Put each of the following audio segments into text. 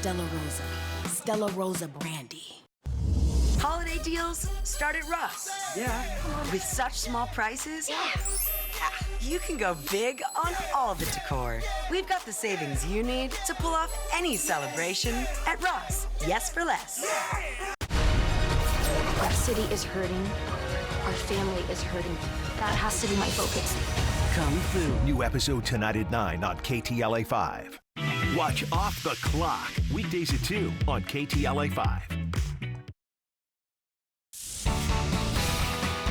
Stella Rosa. Stella Rosa Brandy. Holiday deals start at Ross. Yeah. With such small prices, you can go big on all the decor. We've got the savings you need to pull off any celebration at Ross. Yes for less. Our city is hurting. Our family is hurting. That has to be my focus. Kung Fu. New episode tonight at 9 on KTLA 5. Watch Off the Clock, weekdays at 2 on KTLA 5.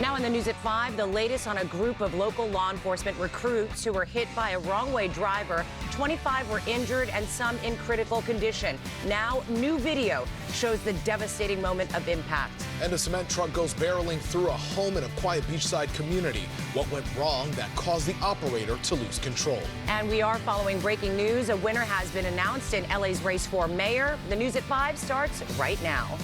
Now in the news at 5, the latest on a group of local law enforcement recruits who were hit by a wrong-way driver. 25 were injured and some in critical condition. Now, new video shows the devastating moment of impact. And a cement truck goes barreling through a home in a quiet beachside community. What went wrong that caused the operator to lose control? And we are following breaking news. A winner has been announced in LA's race for mayor. The news at 5 starts right now.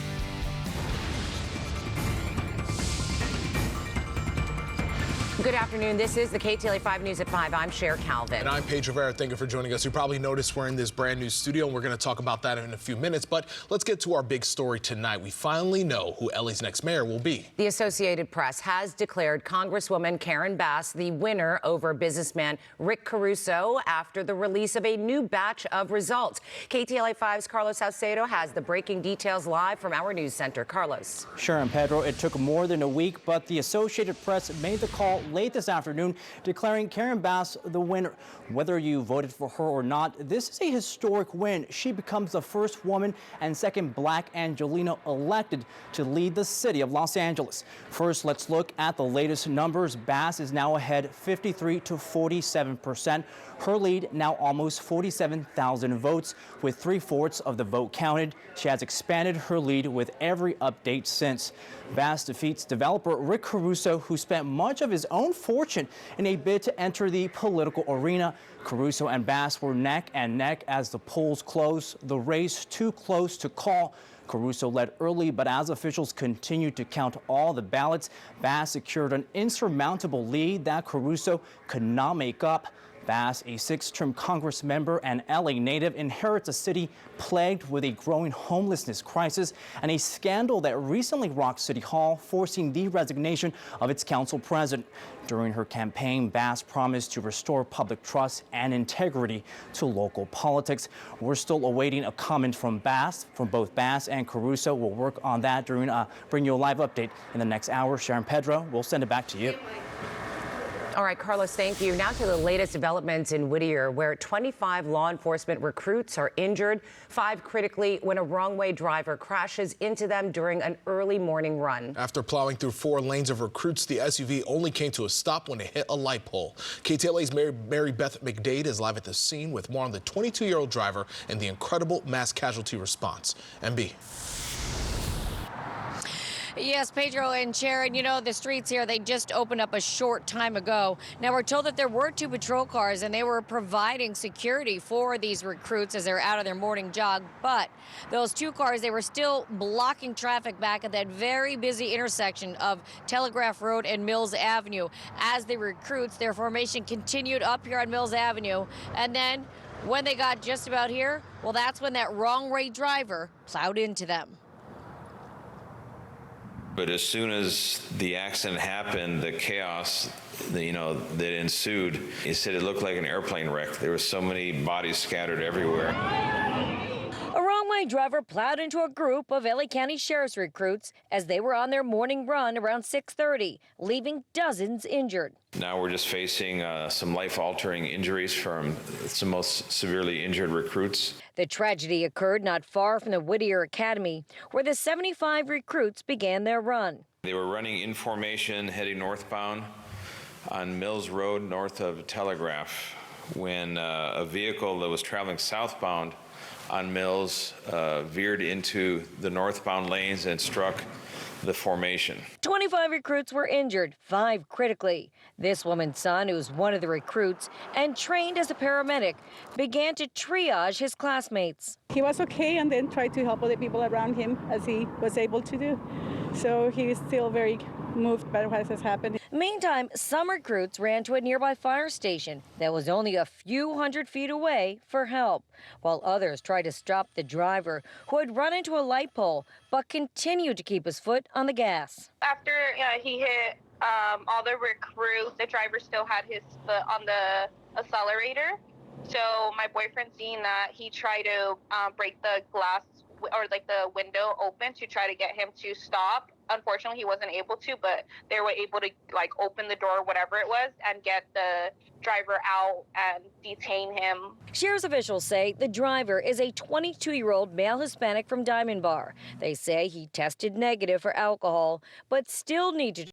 Good afternoon. This is the KTLA 5 News at 5. I'm Cher Calvin. And I'm Paige Rivera. Thank you for joining us. You probably noticed we're in this brand new studio, and we're going to talk about that in a few minutes. But let's get to our big story tonight. We finally know who LA's next mayor will be. The Associated Press has declared Congresswoman Karen Bass the winner over businessman Rick Caruso after the release of a new batch of results. KTLA 5's Carlos Salcedo has the breaking details live from our news center. Carlos. Sure, and Pedro, it took more than a week, but the Associated Press made the call late this afternoon, declaring Karen Bass the winner. Whether you voted for her or not, this is a historic win. She becomes the first woman and second black Angelino elected to lead the city of Los Angeles. First, let's look at the latest numbers. Bass is now ahead 53 to 47%. Her lead now almost 47,000 votes, with 3/4 of the vote counted. She has expanded her lead with every update since. Bass defeats developer Rick Caruso, who spent much of his own fortune in a bid to enter the political arena. Caruso and Bass were neck and neck as the polls closed. The race too close to call. Caruso led early, but as officials continued to count all the ballots, Bass secured an insurmountable lead that Caruso could not make up. Bass, a 6-term Congress member and LA native, inherits a city plagued with a growing homelessness crisis and a scandal that recently rocked City Hall, forcing the resignation of its council president. During her campaign, Bass promised to restore public trust and integrity to local politics. We're still awaiting a comment from both Bass and Caruso. We'll work on that during bring you a live update in the next hour. Sharon Pedro, we'll send it back to you. All right, Carlos, thank you. Now to the latest developments in Whittier, where 25 law enforcement recruits are injured, 5 critically, when a wrong-way driver crashes into them during an early morning run. After plowing through 4 lanes of recruits, the SUV only came to a stop when it hit a light pole. KTLA's Mary Beth McDade is live at the scene with more on the 22-year-old driver and the incredible mass casualty response. MB. Yes, Pedro and Sharon, you know, the streets here, they just opened up a short time ago. Now, we're told that there were 2 patrol cars and they were providing security for these recruits as they're out of their morning jog. But those 2 cars, they were still blocking traffic back at that very busy intersection of Telegraph Road and Mills Avenue. As the recruits, their formation continued up here on Mills Avenue. And then when they got just about here, well, that's when that wrong-way driver plowed into them. But as soon as the accident happened, the chaos, that ensued, he said it looked like an airplane wreck. There were so many bodies scattered everywhere. A wrong-way driver plowed into a group of LA County Sheriff's recruits as they were on their morning run around 6:30, leaving dozens injured. Now we're just facing some life-altering injuries from some most severely injured recruits. The tragedy occurred not far from the Whittier Academy, where the 75 recruits began their run. They were running in formation heading northbound on Mills Road north of Telegraph when a vehicle that was traveling southbound on Mills veered into the northbound lanes and struck the formation. 25 recruits were injured, 5 critically. This woman's son, who's one of the recruits and trained as a paramedic, began to triage his classmates. He was okay and then tried to help other people around him as he was able to do. So he is still very moved by what has happened. Meantime, some recruits ran to a nearby fire station that was only a few hundred feet away for help, while others tried to stop the driver who had run into a light pole but continued to keep his foot on the gas. After he hit all the recruits, the driver still had his foot on the accelerator. So my boyfriend, seeing that, he tried to break the glass or like the window open to try to get him to stop. Unfortunately, he wasn't able to, but they were able to like open the door, whatever it was, and get the driver out and detain him. Sheriff's officials say the driver is a 22-year-old male Hispanic from Diamond Bar. They say he tested negative for alcohol, but still needed